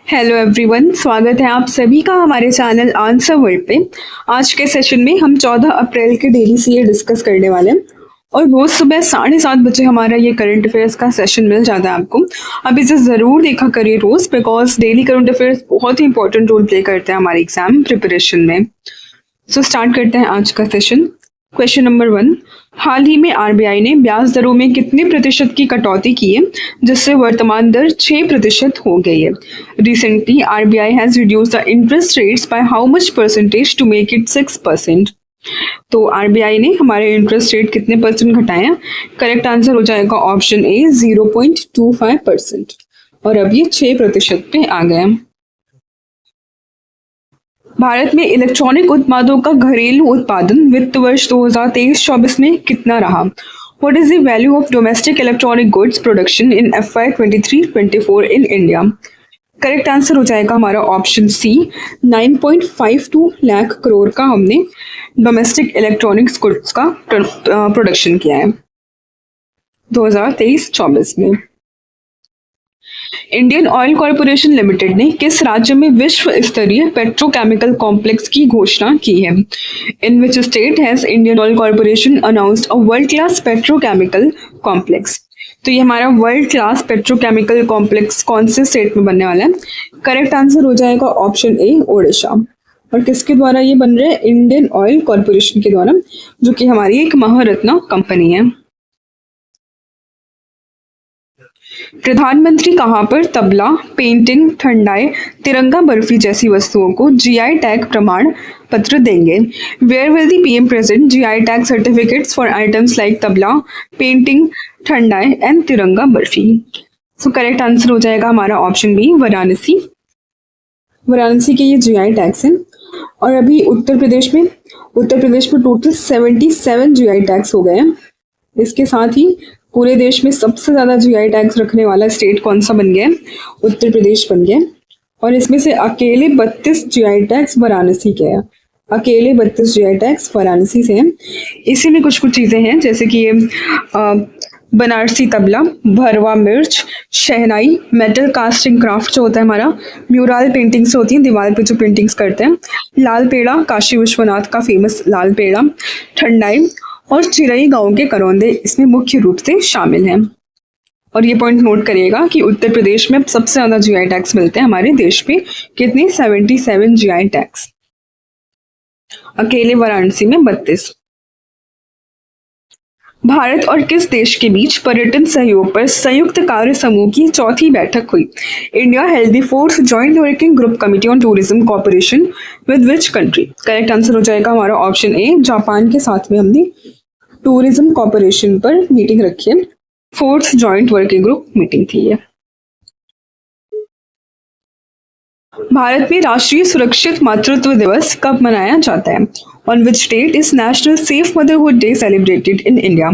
Hello everyone, स्वागत है आप सभी का हमारे चैनल आंसर वर्ल्ड पे। आज के सेशन में हम 14 अप्रैल के डेली सीए डिस्कस करने वाले हैं और रोज सुबह 7:30 बजे हमारा ये करंट अफेयर्स का सेशन मिल जाता है आपको। अब इसे ज़रूर देखा करिए रोज, बिकॉज डेली करंट अफेयर्स बहुत ही इंपॉर्टेंट रोल प्ले करते हैं हमारे एग्जाम प्रिपरेशन में। सो स्टार्ट करते हैं आज का सेशन। क्वेश्चन नंबर 1, हाल ही में आरबीआई ने ब्याज दरों में कितने प्रतिशत की कटौती की है जिससे वर्तमान दर 6% हो गई है। Recently RBI has reduce the interest rates by how much percentage to make it 6%। तो आरबीआई ने हमारे इंटरेस्ट रेट कितने परसेंट घटाए हैं? करेक्ट आंसर हो जाएगा ऑप्शन ए 0.25%, और अब ये 6% पे आ गया। भारत में इलेक्ट्रॉनिक उत्पादों का घरेलू उत्पादन वित्त वर्ष 2023-24 में कितना रहा? What is the value of domestic electronic goods production in FY 23-24 in India? Correct answer हो जाएगा हमारा ऑप्शन सी, 9.52 लाख करोड़ का हमने डोमेस्टिक इलेक्ट्रॉनिक्स गुड्स का प्रोडक्शन किया है 2023-24 में। इंडियन ऑयल कॉरपोरेशन लिमिटेड ने किस राज्य में विश्व स्तरीय पेट्रोकेमिकल कॉम्प्लेक्स की घोषणा की है? In which state has Indian Oil Corporation announced a world class petrochemical complex? तो ये हमारा वर्ल्ड क्लास पेट्रोकेमिकल कॉम्प्लेक्स कौन से स्टेट में बनने वाला है? करेक्ट आंसर हो जाएगा ऑप्शन ए, ओडिशा। और किसके द्वारा ये बन रहे हैं? इंडियन ऑयल कॉरपोरेशन के द्वारा, जो कि हमारी एक महारत्ना कंपनी है। प्रधानमंत्री कहां पर तबला, पेंटिंग, ठंडाई, तिरंगा बर्फी जैसी वस्तुओं को जीआई टैग प्रमाण पत्र देंगे? Where will the PM present GI tag certificates for items like tabla, painting, thandai and tiranga barfi? So correct answer हो जाएगा हमारा ऑप्शन बी, वाराणसी। वाराणसी के ये जीआई टैग्स हैं। और अभी उत्तर प्रदेश में टोटल 77 जीआई टैग्स हो गए हैं। इसके साथ ही पूरे देश में सबसे ज्यादा जीआई टैग्स रखने वाला स्टेट कौन सा बन गया? उत्तर प्रदेश बन गया। और इसमें से अकेले 32 जीआई टैग्स वाराणसी के हैं। अकेले 32 जीआई टैग्स वाराणसी से हैं। इसी में कुछ कुछ चीजें हैं, जैसे कि ये बनारसी तबला, भरवा मिर्च, शहनाई, मेटल कास्टिंग क्राफ्ट जो होता है हमारा, म्यूरल पेंटिंग्स होती हैं, दीवार पे जो पेंटिंग्स करते हैं, लाल पेड़ा, काशी विश्वनाथ का फेमस लाल पेड़ा, ठंडाई और चिरई गांव के करौंदे इसमें मुख्य रूप से शामिल हैं। और ये पॉइंट नोट करिएगा कि उत्तर प्रदेश में सबसे ज्यादा जीआई टैग्स मिलते हैं हमारे देश में। कितने? 77 जीआई टैग्स, अकेले वाराणसी में 32। भारत और किस देश के बीच पर्यटन सहयोग पर संयुक्त कार्य समूह की चौथी बैठक हुई? India held the fourth joint working group committee on tourism corporation with which country? Correct answer हो जाएगा हमारा ऑप्शन ए, जापान के साथ में हमने टूरिज्म कॉर्पोरेशन पर मीटिंग रखी है। Fourth joint working group meeting थी ये। भारत में राष्ट्रीय सुरक्षित मातृत्व दिवस कब मनाया जाता है? On which date is national safe motherhood day celebrated in India?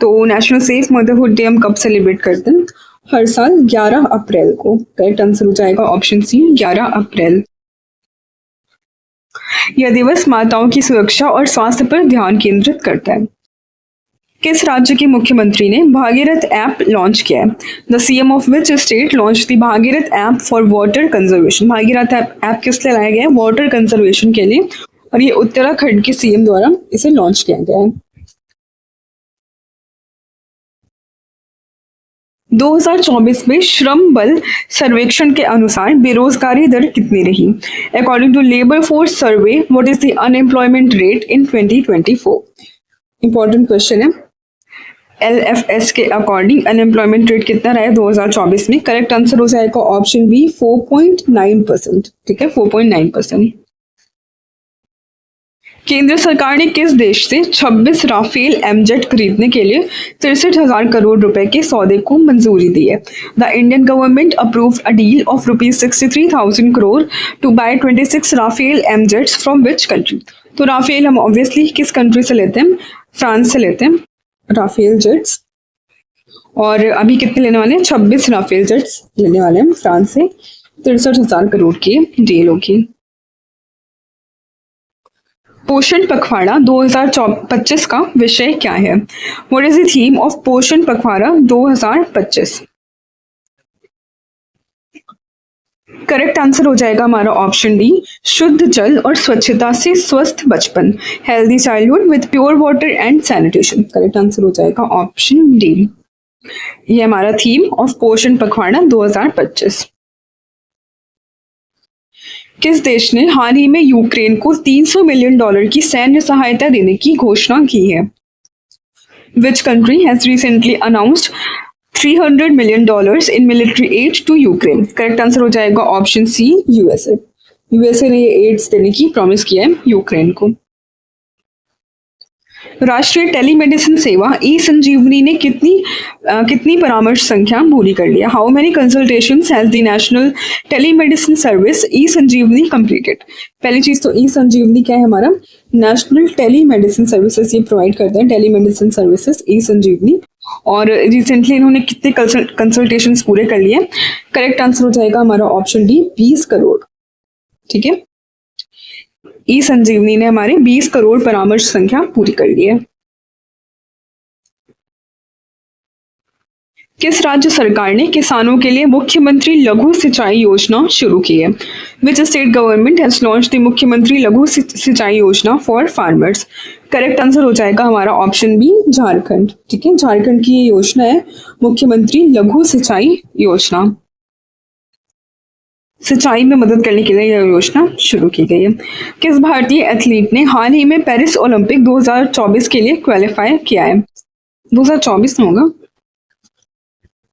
तो नेशनल सेफ मदरहुड डे हम कब सेलिब्रेट करते हैं? हर साल 11 अप्रैल को। करेक्ट आंसर हो जाएगा ऑप्शन सी, 11 अप्रैल। यह दिवस माताओं की सुरक्षा और स्वास्थ्य पर ध्यान केंद्रित करता है। किस राज्य के मुख्यमंत्री ने भागीरथ ऐप लॉन्च किया है? The CM of which state launch the Bhagirath app for water conservation? Bhagirath app किस लिए लाया गया है? वाटर कंजर्वेशन के लिए। और ये उत्तराखंड के सीएम द्वारा इसे लॉन्च किया गया है। 2024 में श्रम बल सर्वेक्षण के अनुसार बेरोजगारी दर कितनी रही? According to labour force survey, what is the unemployment rate in 2024? Important question है। LFS के अकॉर्डिंग अनएम्प्लॉयमेंट रेट कितना रहा है 2024 में? करेक्ट आंसर हो जाएगा ऑप्शन बी, 4.9%। ठीक है, 4.9%। केंद्र सरकार ने किस देश से 26 राफेल एमजेट खरीदने के लिए 63,000 करोड़ रुपए के सौदे को मंजूरी दी है? The Indian government approved a deal of ₹63,000 crore to buy 26 Rafale M jets from which country? तो राफेल हम ऑब्वियसली किस कंट्री से लेते हैं? फ्रांस से लेते हैं राफेल जेट्स। और अभी कितने लेने वाले हैं? 26 राफेल जेट्स लेने वाले हैं फ्रांस से। 63,000 करोड़ की डील होगी। पोषण पखवाड़ा 2025 का विषय क्या है? What is the theme of पोषण पखवाड़ा 2025? करेक्ट आंसर हो जाएगा हमारा ऑप्शन डी, शुद्ध जल और स्वच्छता से स्वस्थ बचपन, healthy childhood with pure water and sanitation. Correct answer हो जाएगा ऑप्शन डी। ये हमारा थीम ऑफ पोषण पखवाड़ा 2025। किस देश ने हाल ही में यूक्रेन को $300 मिलियन की सैन्य सहायता देने की घोषणा की है? Which country has recently announced $300 million in military aid to Ukraine? Correct answer हो जाएगा ऑप्शन सी, यूएसए। यूएसए ने ये एड्स देने की प्रॉमिस किया है यूक्रेन को। राष्ट्रीय टेलीमेडिसिन सेवा ई संजीवनी ने कितनी परामर्श संख्या पूरी कर लिया? How many consultations has the national telemedicine service e Sanjeevani completed? पहली चीज तो ई संजीवनी क्या है हमारा? नेशनल टेलीमेडिसिन सर्विसेज ये प्रोवाइड करते हैं, टेलीमेडिसिन सर्विसेज ई संजीवनी। और रिसेंटली इन्होंने कितने कंसल्टेशंस पूरे कर लिए? करेक्ट आंसर हो जाएगा हमारा ऑप्शन डी, 20 करोड़। ठीक है, ई संजीवनी ने हमारे 20 करोड़ परामर्श संख्या पूरी कर ली है। किस राज्य सरकार ने किसानों के लिए मुख्यमंत्री लघु सिंचाई योजना शुरू की है? Which state government has launched the मुख्यमंत्री लघु सिंचाई योजना फॉर फार्मर्स? करेक्ट आंसर हो जाएगा हमारा ऑप्शन बी, झारखंड। ठीक है, झारखंड की ये योजना है मुख्यमंत्री लघु सिंचाई योजना। सिंचाई में मदद करने के लिए यह योजना शुरू की गई है। किस भारतीय एथलीट ने हाल ही में पेरिस ओलंपिक 2024 के लिए क्वालिफाई किया है? 2024 में होगा,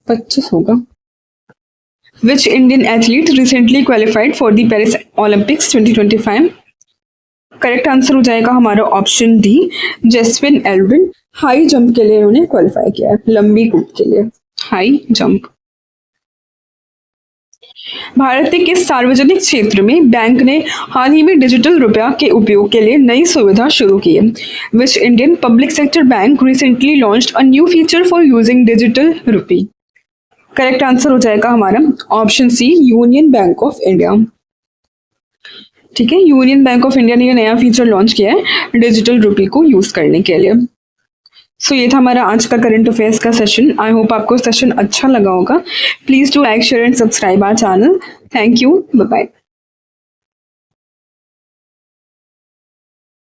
25 होगा। Which Indian athlete recently qualified for the Paris Olympics 2025? Correct answer हो जाएगा हमारा option d, Jeswin Aldrin. High jump के लिए उन्होंने क्वालिफाई किया है, लंबी कूद के लिए हाई जंप। भारत के किस सार्वजनिक क्षेत्र में बैंक ने हाल ही में डिजिटल रुपया के उपयोग के लिए नई सुविधा शुरू की है? Which Indian public sector bank recently launched a new feature for using digital rupee? Correct answer हो जाएगा हमारा option c, Union Bank of India. ठीक है, यूनियन बैंक ऑफ इंडिया ने यह नया फीचर लॉन्च किया है डिजिटल रुपी को यूज करने के लिए। सो ये था हमारा आज का करंट अफेयर्स का सेशन। आई होप आपको सेशन अच्छा लगा होगा। Please do like, share and subscribe our channel. Thank you, bye bye.